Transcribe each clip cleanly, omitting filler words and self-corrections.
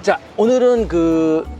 자, 오늘은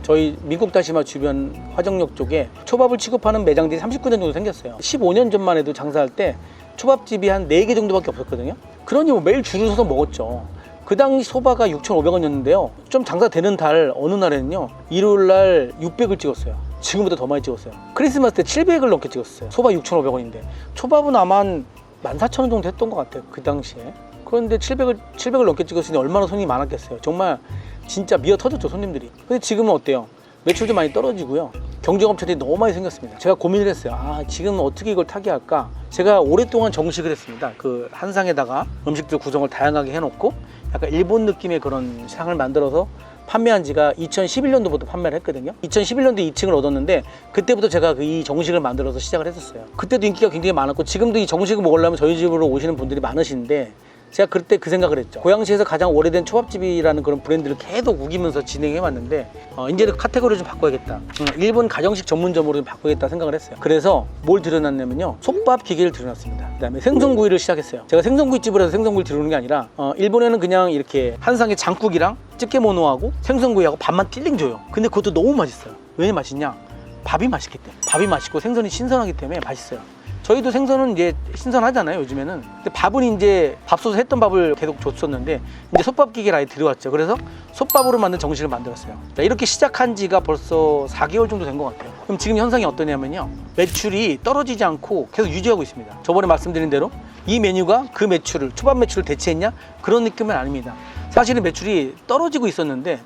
저희 민국다시마 주변 화정역 쪽에 초밥을 취급하는 매장들이 39년 정도 생겼어요. 15년 전만 해도 장사할 때 초밥집이 한 4개 정도밖에 없었거든요. 그러니 뭐 매일 줄을 서서 먹었죠. 그 당시 소바가 6,500원이었는데요. 좀 장사되는 달 어느 날에는요, 일요일날 600을 찍었어요. 지금보다 더 많이 찍었어요. 크리스마스 때 700을 넘게 찍었어요. 소바 6,500원인데 초밥은 아마 한 14,000원 정도 했던 것 같아요, 그 당시에. 그런데 700을 넘게 찍었으니 얼마나 손님이 많았겠어요. 정말 진짜 미어 터졌죠, 손님들이. 근데 지금은 어때요? 매출도 많이 떨어지고요. 경쟁업체들이 너무 많이 생겼습니다. 제가 고민을 했어요. 지금 어떻게 이걸 타개할까? 제가 오랫동안 정식을 했습니다. 그 한상에다가 음식들 구성을 다양하게 해놓고 약간 일본 느낌의 그런 상을 만들어서 판매한 지가 2011년도부터 판매를 했거든요. 2011년도에 2층을 얻었는데 그때부터 제가 이 정식을 만들어서 시작을 했었어요. 그때도 인기가 굉장히 많았고 지금도 이 정식을 먹으려면 저희 집으로 오시는 분들이 많으신데 제가 그때 그 생각을 했죠. 고양시에서 가장 오래된 초밥집이라는 그런 브랜드를 계속 우기면서 진행해 왔는데 이제는 카테고리를 좀 바꿔야겠다. 일본 가정식 전문점으로 좀 바꿔야겠다 생각을 했어요. 그래서 뭘 들여놨냐면요, 솥밥 기계를 들여놨습니다. 그 다음에 생선구이를 시작했어요. 제가 생선구이집을 해서 생선구이를 들여놓는 게 아니라 일본에는 그냥 이렇게 한 상에 장국이랑 집게모노하고 생선구이하고 밥만 찔링 줘요. 근데 그것도 너무 맛있어요. 왜 맛있냐? 밥이 맛있기 때문에. 밥이 맛있고 생선이 신선하기 때문에 맛있어요. 저희도 생선은 이제 신선하잖아요, 요즘에는. 근데 밥은 이제 밥솥에 했던 밥을 계속 줬었는데 이제 솥밥 기계를 아예 들여왔죠. 그래서 솥밥으로 만든 정식을 만들었어요. 자, 이렇게 시작한 지가 벌써 4개월 정도 된 것 같아요. 그럼 지금 현상이 어떠냐면요, 매출이 떨어지지 않고 계속 유지하고 있습니다. 저번에 말씀드린 대로 이 메뉴가 그 매출을, 초밥 매출을 대체했냐? 그런 느낌은 아닙니다. 사실은 매출이 떨어지고 있었는데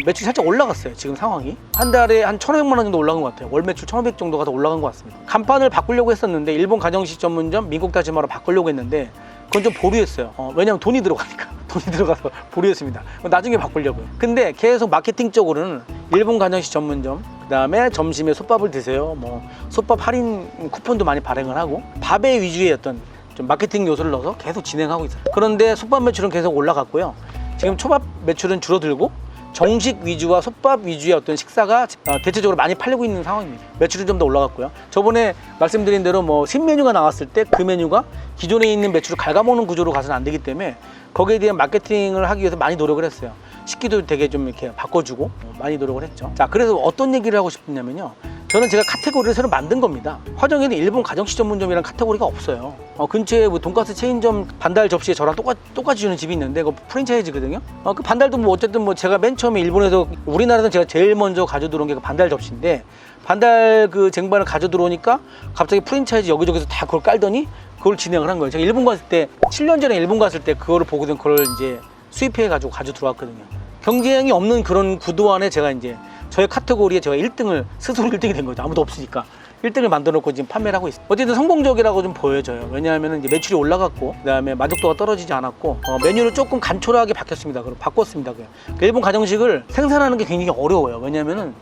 매출이 살짝 올라갔어요. 지금 상황이 한 달에 한 1,500만 원 정도 올라간 것 같아요. 월 매출 1,500 정도가 더 올라간 것 같습니다. 간판을 바꾸려고 했었는데 일본 가정식 전문점 민국다시마로 바꾸려고 했는데 그건 좀 보류했어요. 왜냐면 돈이 들어가니까. 돈이 들어가서 보류했습니다. 나중에 바꾸려고요. 근데 계속 마케팅적으로는 일본 가정식 전문점, 그 다음에 점심에 솥밥을 드세요, 뭐 솥밥 할인 쿠폰도 많이 발행을 하고 밥의 위주의 어떤 좀 마케팅 요소를 넣어서 계속 진행하고 있어요. 그런데 솥밥 매출은 계속 올라갔고요. 지금 초밥 매출은 줄어들고 정식 위주와 솥밥 위주의 어떤 식사가 대체적으로 많이 팔리고 있는 상황입니다. 매출은 좀 더 올라갔고요. 저번에 말씀드린 대로 뭐 신메뉴가 나왔을 때 그 메뉴가 기존에 있는 매출을 갉아먹는 구조로 가서는 안 되기 때문에 거기에 대한 마케팅을 하기 위해서 많이 노력을 했어요. 식기도 되게 좀 이렇게 바꿔주고 많이 노력을 했죠. 자, 그래서 어떤 얘기를 하고 싶냐면요, 저는 제가 카테고리를 새로 만든 겁니다. 화정에는 일본 가정식 전문점이라는 카테고리가 없어요. 근처에 뭐 돈가스 체인점 반달 접시에 저랑 똑같이 주는 집이 있는데 그거 프랜차이즈거든요. 그 반달도 뭐 어쨌든 뭐 제가 맨 처음에 일본에서, 우리나라에서 제가 제일 먼저 가져 들어온 게 그 반달 접시인데 반달 그 쟁반을 가져 들어오니까 갑자기 프랜차이즈 여기저기서 다 그걸 깔더니 그걸 진행을 한 거예요. 제가 일본 갔을 때 7년 전에 일본 갔을 때 그거를 보고선 그걸 이제 수입해 가지고 가져 들어왔거든요. 경쟁이 없는 그런 구도 안에 제가 이제 저의 카테고리에 제가 1등을, 스스로 1등이 된 거죠. 아무도 없으니까 1등을 만들어 놓고 지금 판매를 하고 있어요. 어쨌든 성공적이라고 좀 보여져요. 왜냐하면 이제 매출이 올라갔고 그 다음에 만족도가 떨어지지 않았고 메뉴를 조금 간촐하게 바꿨습니다. 그 일본 가정식을 생산하는 게 굉장히 어려워요. 왜냐하면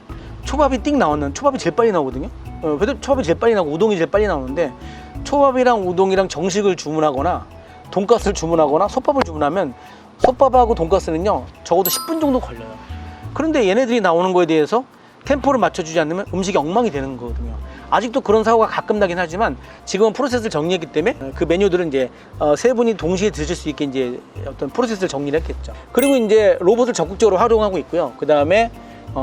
초밥이 띵 나오는, 초밥이 제일 빨리 나오거든요. 그래도 초밥이 제일 빨리 나오고 우동이 제일 빨리 나오는데 초밥이랑 우동이랑 정식을 주문하거나 돈가스를 주문하거나 솥밥을 주문하면 솥밥하고 돈가스는요 적어도 10분 정도 걸려요. 그런데 얘네들이 나오는 거에 대해서 템포를 맞춰주지 않으면 음식이 엉망이 되는 거거든요. 아직도 그런 사고가 가끔 나긴 하지만 지금은 프로세스를 정리했기 때문에 그 메뉴들은 이제 세 분이 동시에 드실 수 있게 이제 어떤 프로세스를 정리를 했겠죠. 그리고 이제 로봇을 적극적으로 활용하고 있고요. 그 다음에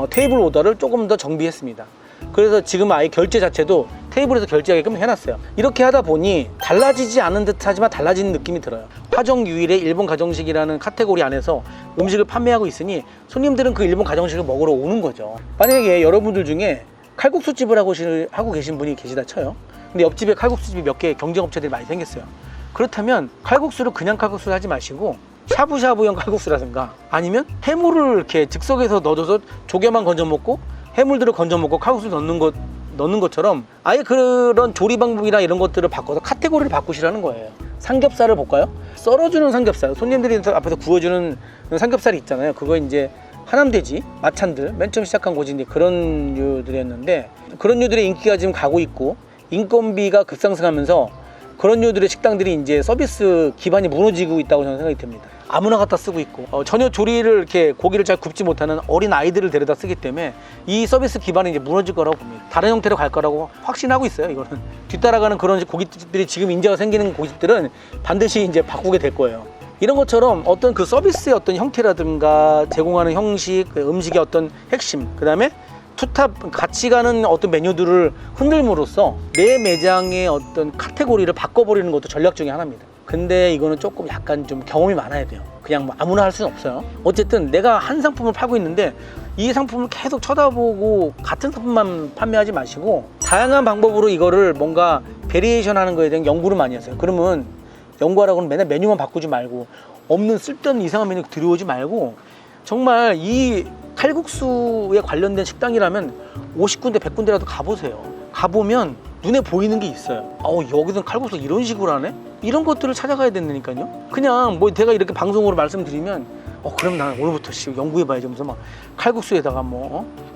테이블 오더를 조금 더 정비했습니다. 그래서 지금 아예 결제 자체도 테이블에서 결제하게끔 해놨어요. 이렇게 하다 보니 달라지지 않은 듯 하지만 달라지는 느낌이 들어요. 화정 유일의 일본 가정식이라는 카테고리 안에서 음식을 판매하고 있으니 손님들은 그 일본 가정식을 먹으러 오는 거죠. 만약에 여러분들 중에 칼국수집을 하고 계신 분이 계시다 쳐요. 근데 옆집에 칼국수집이 몇 개 경쟁업체들이 많이 생겼어요. 그렇다면 칼국수를 그냥 칼국수를 하지 마시고 샤브샤브형 칼국수라든가 아니면 해물을 이렇게 즉석에서 넣어줘서 조개만 건져 먹고 해물들을 건져 먹고 칼국수 넣는 것처럼 아예 그런 조리 방법이나 이런 것들을 바꿔서 카테고리를 바꾸시라는 거예요. 삼겹살을 볼까요? 썰어주는 삼겹살, 손님들이 앞에서 구워주는 삼겹살이 있잖아요. 그거 이제 하남돼지, 마찬들 맨 처음 시작한 곳이 이제 그런 류들이었는데 그런 류들의 인기가 지금 가고 있고 인건비가 급상승하면서 그런 류들의 식당들이 이제 서비스 기반이 무너지고 있다고 저는 생각이 듭니다. 아무나 갖다 쓰고 있고 전혀 조리를 이렇게 고기를 잘 굽지 못하는 어린 아이들을 데려다 쓰기 때문에 이 서비스 기반이 이제 무너질 거라고 봅니다. 다른 형태로 갈 거라고 확신하고 있어요. 이거는 뒤따라가는 그런 고깃집들이 지금 인재가 생기는 고깃집들은 반드시 이제 바꾸게 될 거예요. 이런 것처럼 어떤 그 서비스의 어떤 형태라든가 제공하는 형식, 그 음식의 어떤 핵심, 그 다음에 투탑 같이 가는 어떤 메뉴들을 흔들므로써 내 매장의 어떤 카테고리를 바꿔버리는 것도 전략 중에 하나입니다. 근데 이거는 조금 약간 좀 경험이 많아야 돼요. 그냥 뭐 아무나 할 수는 없어요. 어쨌든 내가 한 상품을 팔고 있는데 이 상품을 계속 쳐다보고 같은 상품만 판매하지 마시고 다양한 방법으로 이거를 뭔가 베리에이션 하는 거에 대한 연구를 많이 하세요. 그러면 연구하라고는 맨날 메뉴만 바꾸지 말고 없는 쓸데없는 이상한 메뉴 들여오지 말고 정말 이 칼국수에 관련된 식당이라면 50군데 100군데라도 가보세요. 가보면 눈에 보이는 게 있어요. 여기서 칼국수 이런 식으로 하네? 이런 것들을 찾아가야 된다니까요. 그냥 뭐 제가 이렇게 방송으로 말씀드리면 그럼 난 오늘부터 연구해봐야지 하면서 막 칼국수에다가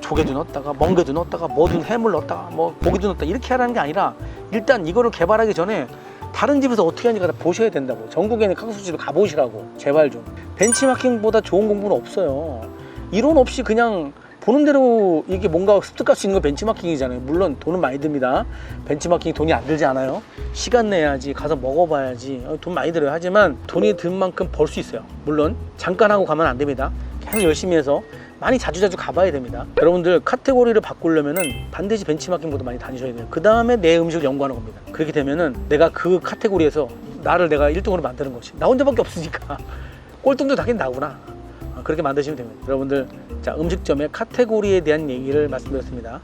조개도 넣었다가 멍게도 넣었다가 뭐든 해물 넣었다가 뭐 고기도 넣었다 이렇게 하라는 게 아니라 일단 이거를 개발하기 전에 다른 집에서 어떻게 하는지 다 보셔야 된다고. 전국에 있는 칼국수집에 가보시라고. 제발 좀. 벤치마킹보다 좋은 공부는 없어요. 이론 없이 그냥 보는 대로 이게 뭔가 습득할 수 있는 건 벤치마킹이잖아요. 물론 돈은 많이 듭니다. 벤치마킹이 돈이 안 들지 않아요. 시간 내야지, 가서 먹어봐야지, 돈 많이 들어요. 하지만 돈이 든 만큼 벌 수 있어요. 물론 잠깐 하고 가면 안 됩니다. 계속 열심히 해서 많이 자주 가봐야 됩니다. 여러분들 카테고리를 바꾸려면은 반드시 벤치마킹보다 많이 다니셔야 돼요. 그 다음에 내 음식을 연구하는 겁니다. 그렇게 되면은 내가 그 카테고리에서 내가 1등으로 만드는 것이 나 혼자밖에 없으니까 꼴등도 당연히 나구나. 그렇게 만드시면 됩니다. 여러분들, 자, 음식점의 카테고리에 대한 얘기를 말씀드렸습니다.